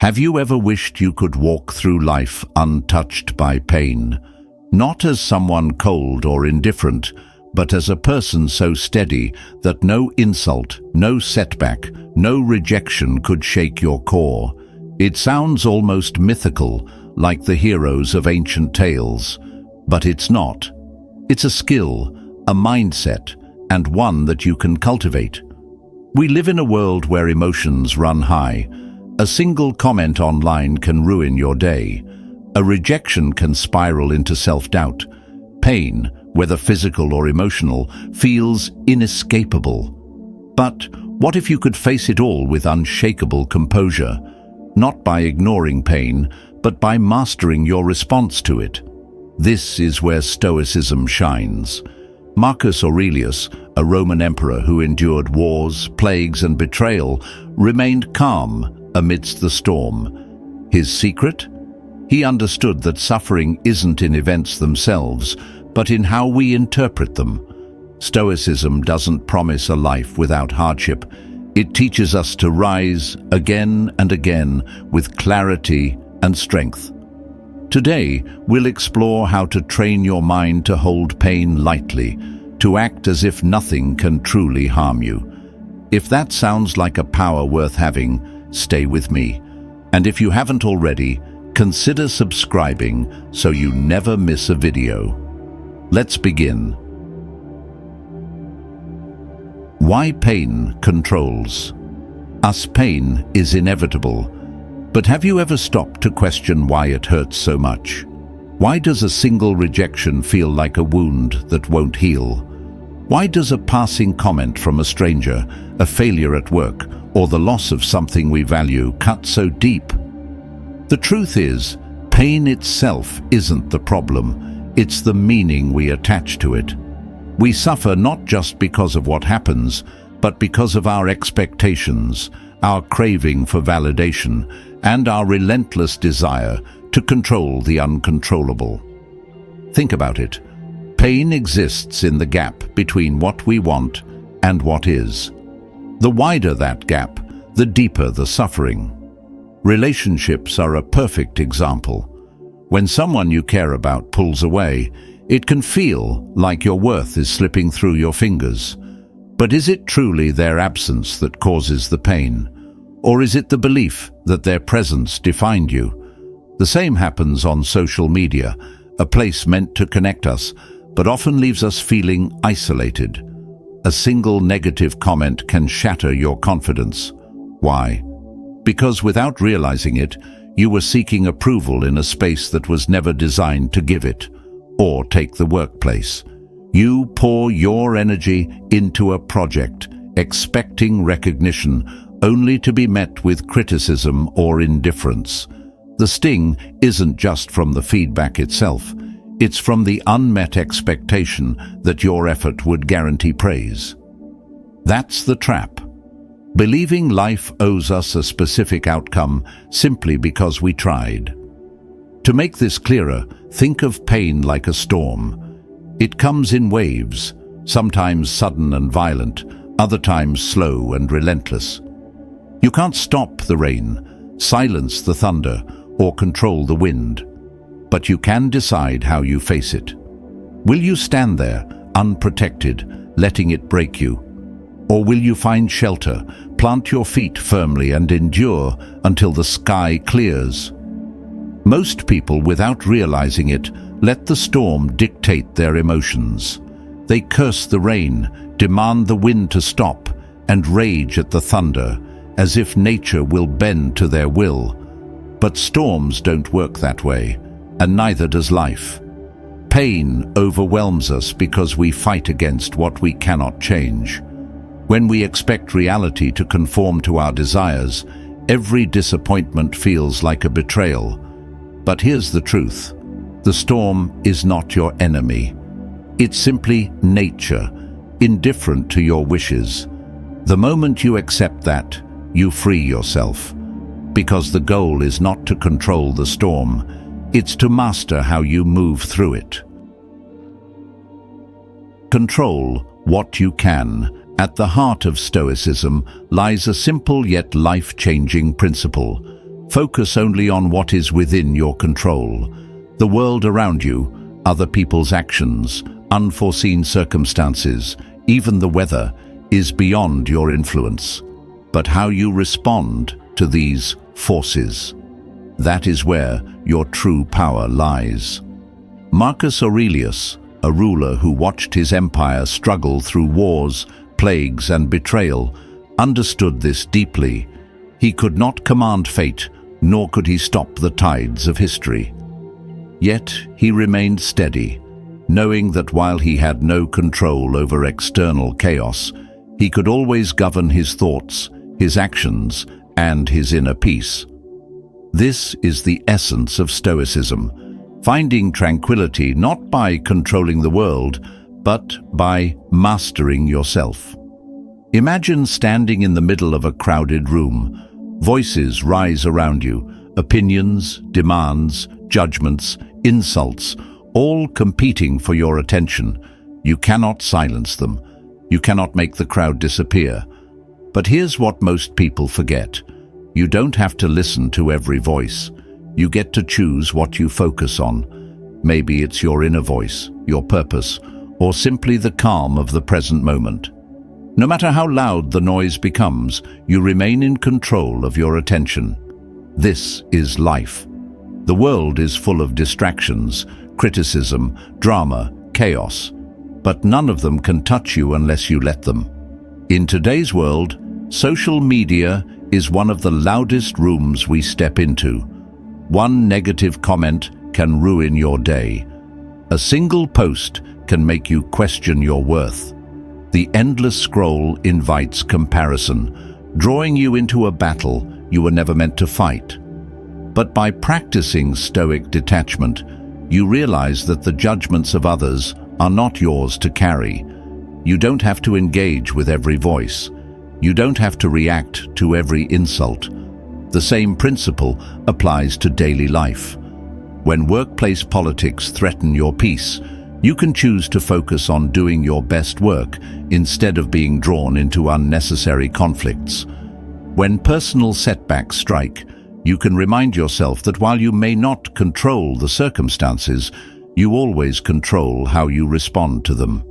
Have you ever wished you could walk through life untouched by pain? Not as someone cold or indifferent, but as a person so steady that no insult, no setback, no rejection could shake your core. It sounds almost mythical, like the heroes of ancient tales, but it's not. It's a skill, a mindset, and one that you can cultivate. We live in a world where emotions run high. A single comment online can ruin your day. A rejection can spiral into self-doubt. Pain, whether physical or emotional, feels inescapable. But what if you could face it all with unshakable composure? Not by ignoring pain, but by mastering your response to it. This is where Stoicism shines. Marcus Aurelius, a Roman emperor who endured wars, plagues, and betrayal, remained calm amidst the storm. His secret? He understood that suffering isn't in events themselves, but in how we interpret them. Stoicism doesn't promise a life without hardship. It teaches us to rise again and again with clarity and strength. Today, we'll explore how to train your mind to hold pain lightly, to act as if nothing can truly harm you. If that sounds like a power worth having, stay with me. And if you haven't already, consider subscribing so you never miss a video. Let's begin. Why pain controls us? Pain is inevitable, but have you ever stopped to question why it hurts so much? Why does a single rejection feel like a wound that won't heal? Why does a passing comment from a stranger, a failure at work, or the loss of something we value cut so deep? The truth is, pain itself isn't the problem. It's the meaning we attach to it. We suffer not just because of what happens, but because of our expectations, our craving for validation, and our relentless desire to control the uncontrollable. Think about it. Pain exists in the gap between what we want and what is. The wider that gap, the deeper the suffering. Relationships are a perfect example. When someone you care about pulls away, it can feel like your worth is slipping through your fingers. But is it truly their absence that causes the pain? Or is it the belief that their presence defined you? The same happens on social media, a place meant to connect us, but often leaves us feeling isolated. A single negative comment can shatter your confidence. Why? Because without realizing it, you were seeking approval in a space that was never designed to give it. Or take the workplace. You pour your energy into a project, expecting recognition, only to be met with criticism or indifference. The sting isn't just from the feedback itself. It's from the unmet expectation that your effort would guarantee praise. That's the trap. Believing life owes us a specific outcome simply because we tried. To make this clearer, think of pain like a storm. It comes in waves, sometimes sudden and violent, other times slow and relentless. You can't stop the rain, silence the thunder, or control the wind. But you can decide how you face it. Will you stand there, unprotected, letting it break you? Or will you find shelter, plant your feet firmly and endure until the sky clears? Most people, without realizing it, let the storm dictate their emotions. They curse the rain, demand the wind to stop, and rage at the thunder, as if nature will bend to their will. But storms don't work that way, and neither does life. Pain overwhelms us because we fight against what we cannot change. When we expect reality to conform to our desires, every disappointment feels like a betrayal. But here's the truth. The storm is not your enemy. It's simply nature, indifferent to your wishes. The moment you accept that, you free yourself. Because the goal is not to control the storm, it's to master how you move through it. Control what you can. At the heart of Stoicism lies a simple yet life-changing principle. Focus only on what is within your control. The world around you, other people's actions, unforeseen circumstances, even the weather, is beyond your influence. But how you respond to these forces, that is where your true power lies. Marcus Aurelius, a ruler who watched his empire struggle through wars, plagues, and betrayal, understood this deeply. He could not command fate, nor could he stop the tides of history. Yet he remained steady, knowing that while he had no control over external chaos, he could always govern his thoughts, his actions, and his inner peace. This is the essence of Stoicism, finding tranquility not by controlling the world, but by mastering yourself. Imagine standing in the middle of a crowded room. Voices rise around you, opinions, demands, judgments, insults, all competing for your attention. You cannot silence them. You cannot make the crowd disappear. But here's what most people forget. You don't have to listen to every voice. You get to choose what you focus on. Maybe it's your inner voice, your purpose, or simply the calm of the present moment. No matter how loud the noise becomes, you remain in control of your attention. This is life. The world is full of distractions, criticism, drama, chaos, but none of them can touch you unless you let them. In today's world, social media is one of the loudest rooms we step into. One negative comment can ruin your day. A single post can make you question your worth. The endless scroll invites comparison, drawing you into a battle you were never meant to fight. But by practicing Stoic detachment, you realize that the judgments of others are not yours to carry. You don't have to engage with every voice. You don't have to react to every insult. The same principle applies to daily life. When workplace politics threaten your peace, you can choose to focus on doing your best work instead of being drawn into unnecessary conflicts. When personal setbacks strike, you can remind yourself that while you may not control the circumstances, you always control how you respond to them.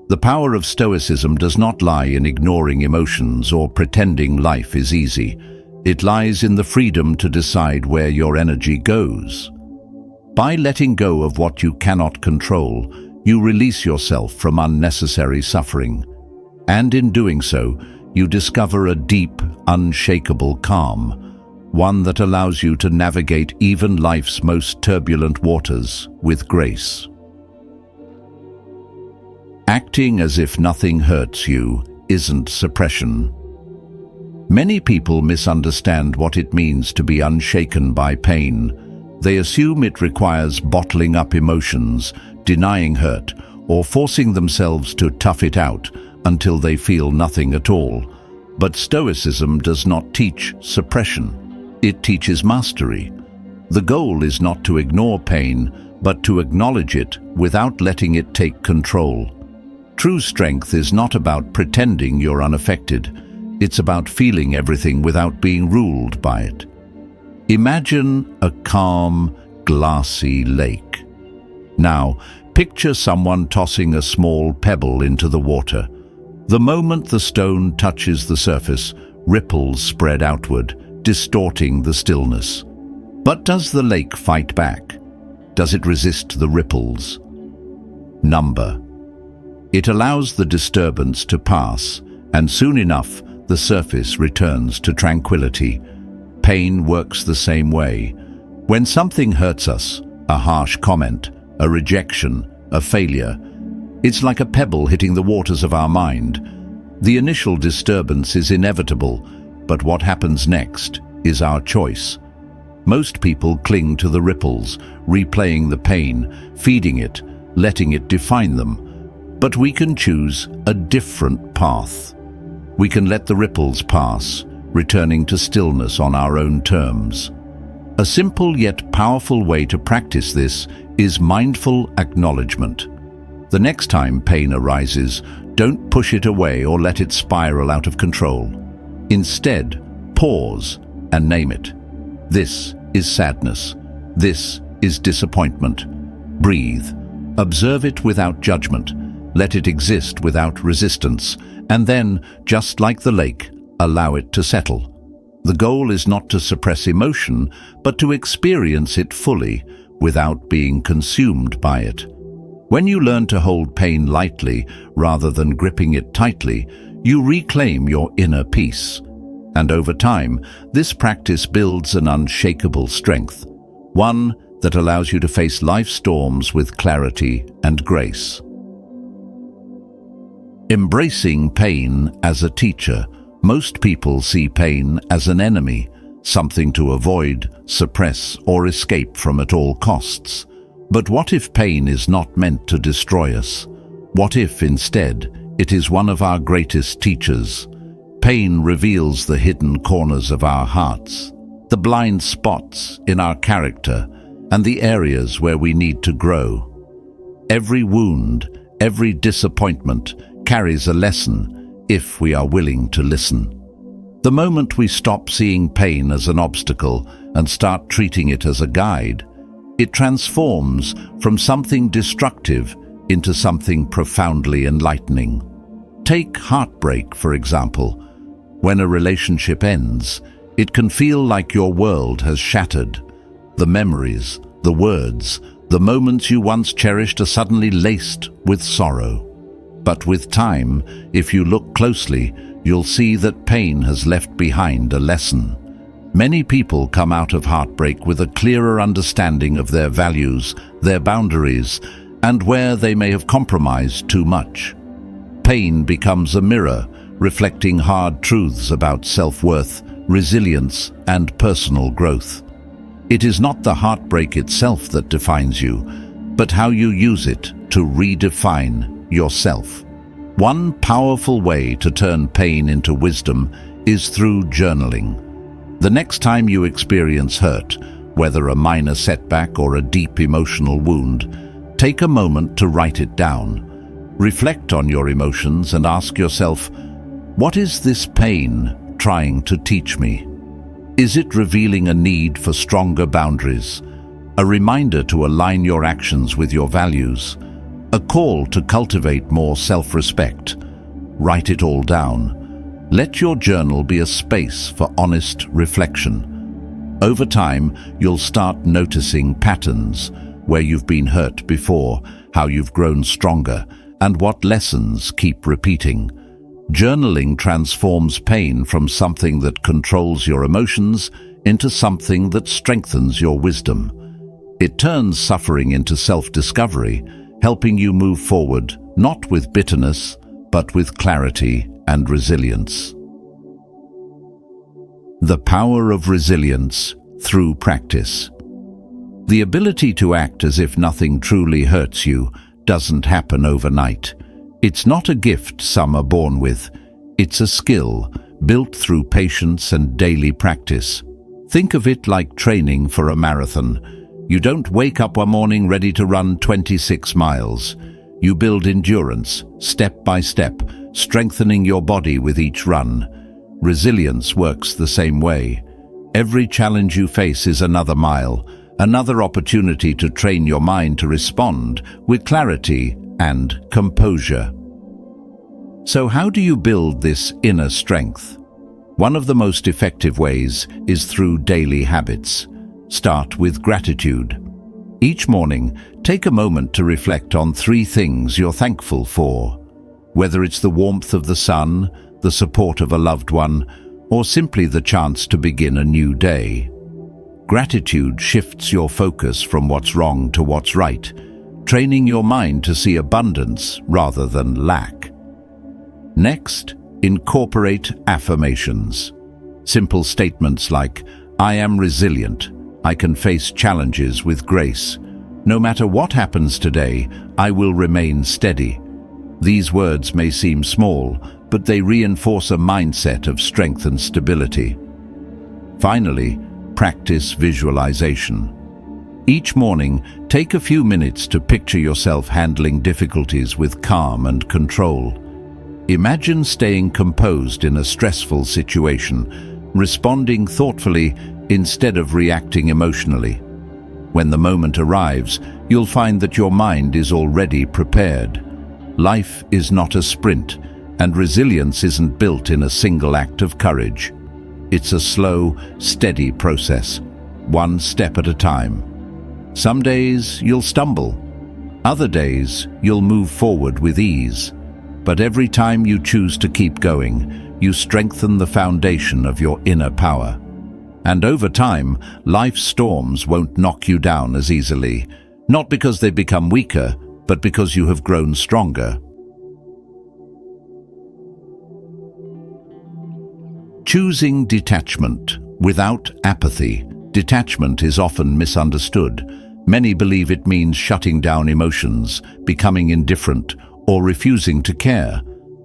The power of Stoicism does not lie in ignoring emotions or pretending life is easy. It lies in the freedom to decide where your energy goes. By letting go of what you cannot control, you release yourself from unnecessary suffering. And in doing so, you discover a deep, unshakable calm, one that allows you to navigate even life's most turbulent waters with grace. Acting as if nothing hurts you isn't suppression. Many people misunderstand what it means to be unshaken by pain. They assume it requires bottling up emotions, denying hurt, or forcing themselves to tough it out until they feel nothing at all. But Stoicism does not teach suppression. It teaches mastery. The goal is not to ignore pain, but to acknowledge it without letting it take control. True strength is not about pretending you're unaffected. It's about feeling everything without being ruled by it. Imagine a calm, glassy lake. Now, picture someone tossing a small pebble into the water. The moment the stone touches the surface, ripples spread outward, distorting the stillness. But does the lake fight back? Does it resist the ripples? Number. It allows the disturbance to pass, and soon enough, the surface returns to tranquility. Pain works the same way. When something hurts us, a harsh comment, a rejection, a failure, it's like a pebble hitting the waters of our mind. The initial disturbance is inevitable, but what happens next is our choice. Most people cling to the ripples, replaying the pain, feeding it, letting it define them. But we can choose a different path. We can let the ripples pass, returning to stillness on our own terms. A simple yet powerful way to practice this is mindful acknowledgement. The next time pain arises, don't push it away or let it spiral out of control. Instead, pause and name it. This is sadness. This is disappointment. Breathe. Observe it without judgment. Let it exist without resistance. And then, just like the lake, allow it to settle. The goal is not to suppress emotion, but to experience it fully, without being consumed by it. When you learn to hold pain lightly, rather than gripping it tightly, you reclaim your inner peace. And over time, this practice builds an unshakable strength, one that allows you to face life's storms with clarity and grace. Embracing pain as a teacher. Most people see pain as an enemy, something to avoid, suppress, or escape from at all costs. But what if pain is not meant to destroy us? What if, instead, it is one of our greatest teachers? Pain reveals the hidden corners of our hearts, the blind spots in our character, and the areas where we need to grow. Every wound, every disappointment carries a lesson if we are willing to listen. The moment we stop seeing pain as an obstacle and start treating it as a guide, it transforms from something destructive into something profoundly enlightening. Take heartbreak, for example. When a relationship ends, it can feel like your world has shattered. The memories, the words, the moments you once cherished are suddenly laced with sorrow. But with time, if you look closely, you'll see that pain has left behind a lesson. Many people come out of heartbreak with a clearer understanding of their values, their boundaries, and where they may have compromised too much. Pain becomes a mirror, reflecting hard truths about self-worth, resilience, and personal growth. It is not the heartbreak itself that defines you, but how you use it to redefine yourself. One powerful way to turn pain into wisdom is through journaling. The next time you experience hurt, whether a minor setback or a deep emotional wound, take a moment to write it down. Reflect on your emotions and ask yourself, what is this pain trying to teach me? Is it revealing a need for stronger boundaries, a reminder to align your actions with your values, a call to cultivate more self-respect? Write it all down. Let your journal be a space for honest reflection. Over time, you'll start noticing patterns, where you've been hurt before, how you've grown stronger, and what lessons keep repeating. Journaling transforms pain from something that controls your emotions into something that strengthens your wisdom. It turns suffering into self-discovery, helping you move forward, not with bitterness, but with clarity and resilience. The power of resilience through practice. The ability to act as if nothing truly hurts you doesn't happen overnight. It's not a gift some are born with. It's a skill built through patience and daily practice. Think of it like training for a marathon. You don't wake up one morning ready to run 26 miles. You build endurance, step by step, strengthening your body with each run. Resilience works the same way. Every challenge you face is another mile, another opportunity to train your mind to respond with clarity and composure. So how do you build this inner strength? One of the most effective ways is through daily habits. Start with gratitude. Each morning, take a moment to reflect on 3 things you're thankful for. Whether it's the warmth of the sun, the support of a loved one, or simply the chance to begin a new day. Gratitude shifts your focus from what's wrong to what's right, training your mind to see abundance rather than lack. Next, incorporate affirmations. Simple statements like, I am resilient. I can face challenges with grace. No matter what happens today, I will remain steady. These words may seem small, but they reinforce a mindset of strength and stability. Finally, practice visualization. Each morning, take a few minutes to picture yourself handling difficulties with calm and control. Imagine staying composed in a stressful situation, responding thoughtfully, instead of reacting emotionally. When the moment arrives, you'll find that your mind is already prepared. Life is not a sprint, and resilience isn't built in a single act of courage. It's a slow, steady process, one step at a time. Some days you'll stumble. Other days you'll move forward with ease. But every time you choose to keep going, you strengthen the foundation of your inner power. And over time, life's storms won't knock you down as easily, not because they become weaker, but because you have grown stronger. Choosing detachment without apathy. Detachment is often misunderstood. Many believe it means shutting down emotions, becoming indifferent, or refusing to care.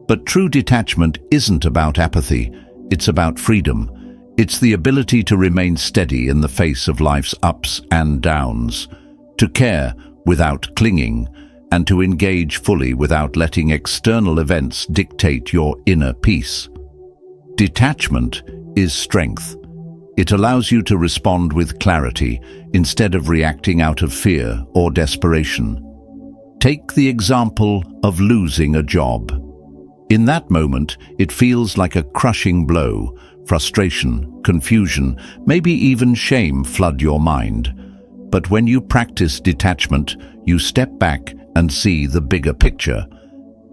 But true detachment isn't about apathy, it's about freedom. It's the ability to remain steady in the face of life's ups and downs, to care without clinging, and to engage fully without letting external events dictate your inner peace. Detachment is strength. It allows you to respond with clarity instead of reacting out of fear or desperation. Take the example of losing a job. In that moment, it feels like a crushing blow. Frustration, confusion, maybe even shame flood your mind. But when you practice detachment, you step back and see the bigger picture.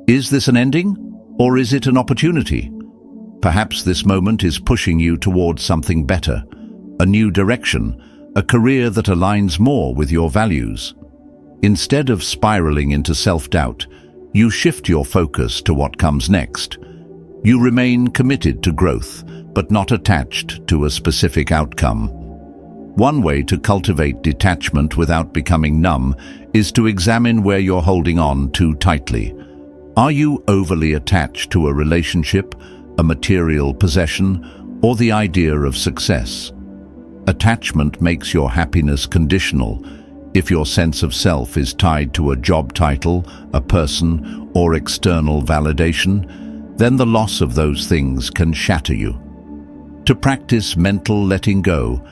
Is this an ending, or is it an opportunity? Perhaps this moment is pushing you towards something better, a new direction, a career that aligns more with your values. Instead of spiraling into self-doubt, you shift your focus to what comes next. You remain committed to growth, but not attached to a specific outcome. One way to cultivate detachment without becoming numb is to examine where you're holding on too tightly. Are you overly attached to a relationship, a material possession, or the idea of success? Attachment makes your happiness conditional. If your sense of self is tied to a job title, a person, or external validation, then the loss of those things can shatter you. To practice mental letting go,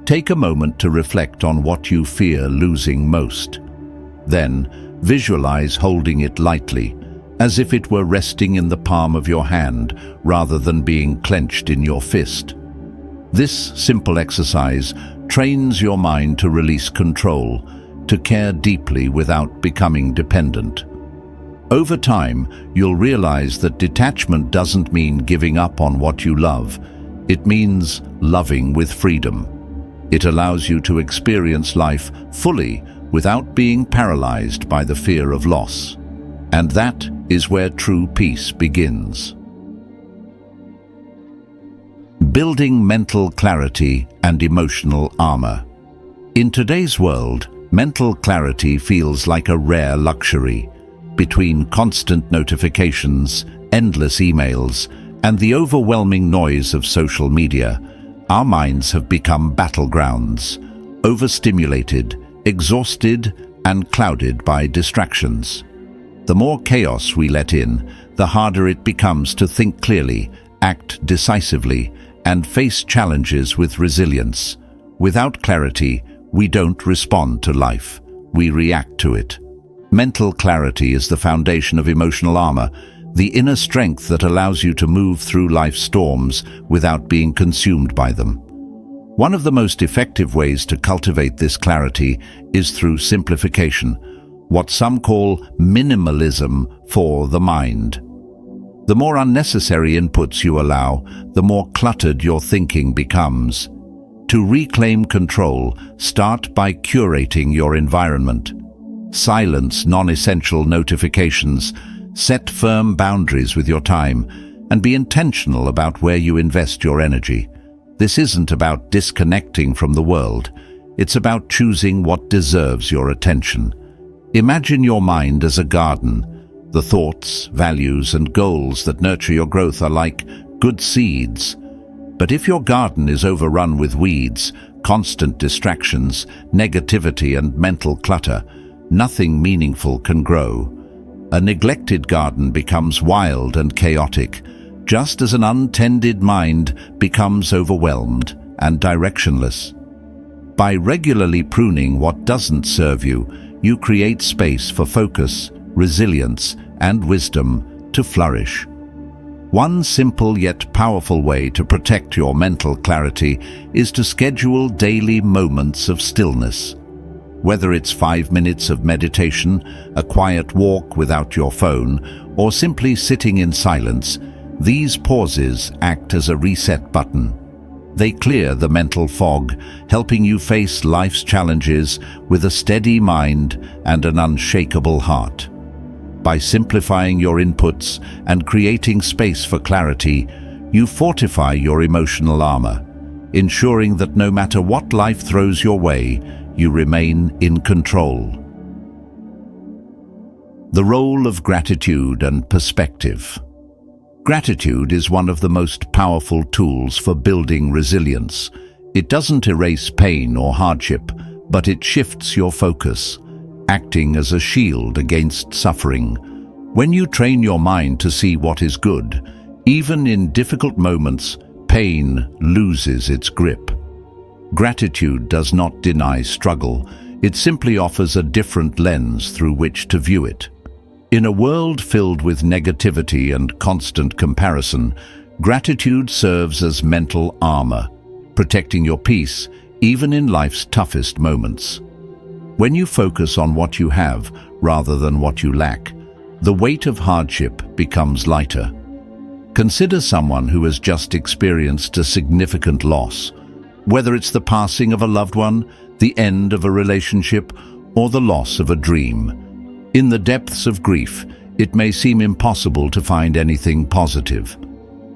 take a moment to reflect on what you fear losing most. Then, visualize holding it lightly, as if it were resting in the palm of your hand rather than being clenched in your fist. This simple exercise trains your mind to release control, to care deeply without becoming dependent. Over time, you'll realize that detachment doesn't mean giving up on what you love. It means loving with freedom. It allows you to experience life fully without being paralyzed by the fear of loss. And that is where true peace begins. Building mental clarity and emotional armor. In today's world, mental clarity feels like a rare luxury. Between constant notifications, endless emails, and the overwhelming noise of social media, our minds have become battlegrounds, overstimulated, exhausted, and clouded by distractions. The more chaos we let in, the harder it becomes to think clearly, act decisively, and face challenges with resilience. Without clarity, we don't respond to life, we react to it. Mental clarity is the foundation of emotional armor, the inner strength that allows you to move through life's storms without being consumed by them. One of the most effective ways to cultivate this clarity is through simplification, what some call minimalism for the mind. The more unnecessary inputs you allow, the more cluttered your thinking becomes. To reclaim control, start by curating your environment. Silence non-essential notifications, set firm boundaries with your time, and be intentional about where you invest your energy. This isn't about disconnecting from the world. It's about choosing what deserves your attention. Imagine your mind as a garden. The thoughts, values, and goals that nurture your growth are like good seeds. But if your garden is overrun with weeds, constant distractions, negativity, and mental clutter, nothing meaningful can grow. A neglected garden becomes wild and chaotic, just as an untended mind becomes overwhelmed and directionless. By regularly pruning what doesn't serve you, you create space for focus, resilience, and wisdom to flourish. One simple yet powerful way to protect your mental clarity is to schedule daily moments of stillness. Whether it's 5 minutes of meditation, a quiet walk without your phone, or simply sitting in silence, these pauses act as a reset button. They clear the mental fog, helping you face life's challenges with a steady mind and an unshakable heart. By simplifying your inputs and creating space for clarity, you fortify your emotional armor, ensuring that no matter what life throws your way, you remain in control. The role of gratitude and perspective. Gratitude is one of the most powerful tools for building resilience. It doesn't erase pain or hardship, but it shifts your focus, acting as a shield against suffering. When you train your mind to see what is good, even in difficult moments, pain loses its grip. Gratitude does not deny struggle, it simply offers a different lens through which to view it. In a world filled with negativity and constant comparison, gratitude serves as mental armor, protecting your peace even in life's toughest moments. When you focus on what you have rather than what you lack, the weight of hardship becomes lighter. Consider someone who has just experienced a significant loss. Whether it's the passing of a loved one, the end of a relationship, or the loss of a dream. In the depths of grief, it may seem impossible to find anything positive.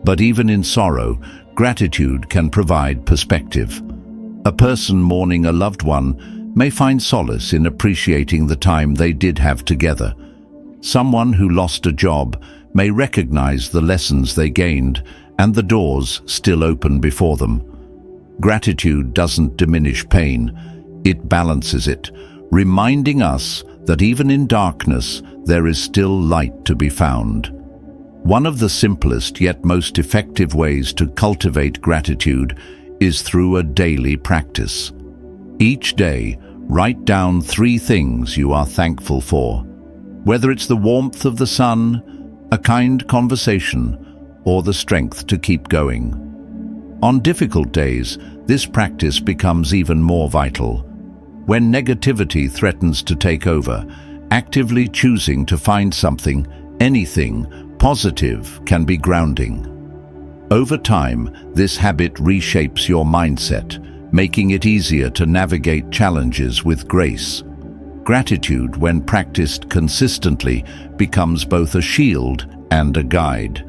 But even in sorrow, gratitude can provide perspective. A person mourning a loved one may find solace in appreciating the time they did have together. Someone who lost a job may recognize the lessons they gained and the doors still open before them. Gratitude doesn't diminish pain, it balances it, reminding us that even in darkness there is still light to be found. One of the simplest yet most effective ways to cultivate gratitude is through a daily practice. Each day, write down 3 things you are thankful for. Whether it's the warmth of the sun, a kind conversation, or the strength to keep going. On difficult days, this practice becomes even more vital. When negativity threatens to take over, actively choosing to find something, anything, positive can be grounding. Over time, this habit reshapes your mindset, making it easier to navigate challenges with grace. Gratitude, when practiced consistently, becomes both a shield and a guide,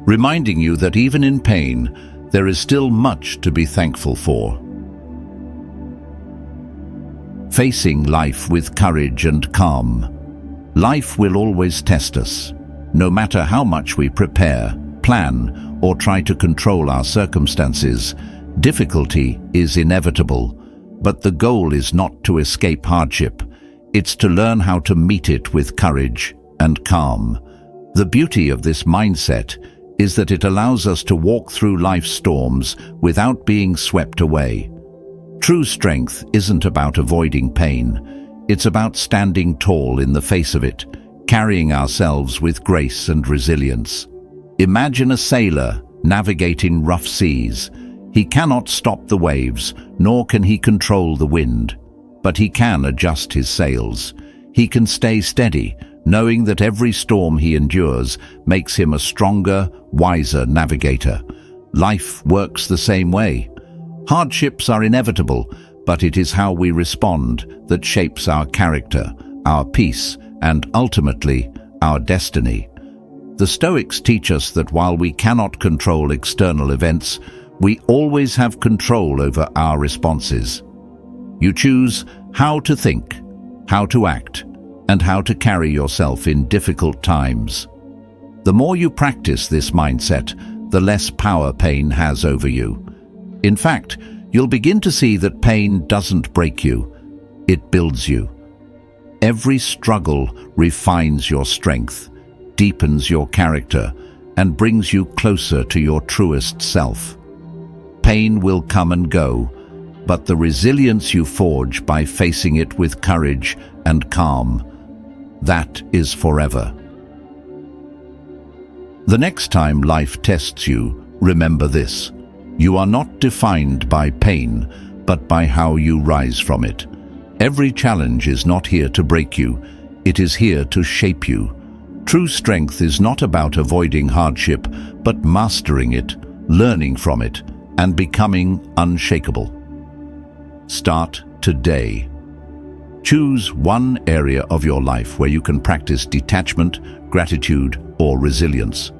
reminding you that even in pain, there is still much to be thankful for. Facing life with courage and calm. Life will always test us. No matter how much we prepare, plan, or try to control our circumstances, difficulty is inevitable. But the goal is not to escape hardship. It's to learn how to meet it with courage and calm. The beauty of this mindset is that it allows us to walk through life's storms without being swept away. True strength isn't about avoiding pain. It's about standing tall in the face of it, carrying ourselves with grace and resilience. Imagine a sailor navigating rough seas. He cannot stop the waves, nor can he control the wind. But he can adjust his sails. He can stay steady, knowing that every storm he endures makes him a stronger, wiser navigator. Life works the same way. Hardships are inevitable, but it is how we respond that shapes our character, our peace, and ultimately, our destiny. The Stoics teach us that while we cannot control external events, we always have control over our responses. You choose how to think, how to act, and how to carry yourself in difficult times. The more you practice this mindset, the less power pain has over you. In fact, you'll begin to see that pain doesn't break you, it builds you. Every struggle refines your strength, deepens your character, and brings you closer to your truest self. Pain will come and go, but the resilience you forge by facing it with courage and calm, that is forever. The next time life tests you, remember this: you are not defined by pain, but by how you rise from it. Every challenge is not here to break you, it is here to shape you. True strength is not about avoiding hardship, but mastering it, learning from it, and becoming unshakable. Start today. Choose one area of your life where you can practice detachment, gratitude, or resilience.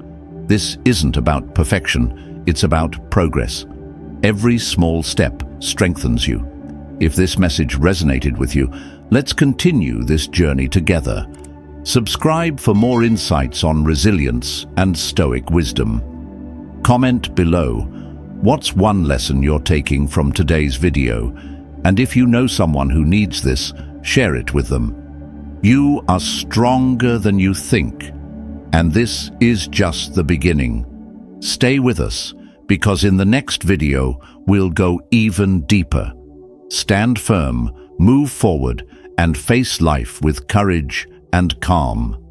This isn't about perfection, it's about progress. Every small step strengthens you. If this message resonated with you, let's continue this journey together. Subscribe for more insights on resilience and Stoic wisdom. Comment below, what's one lesson you're taking from today's video? And if you know someone who needs this, share it with them. You are stronger than you think, and this is just the beginning. Stay with us, because in the next video, we'll go even deeper. Stand firm, move forward, and face life with courage and calm.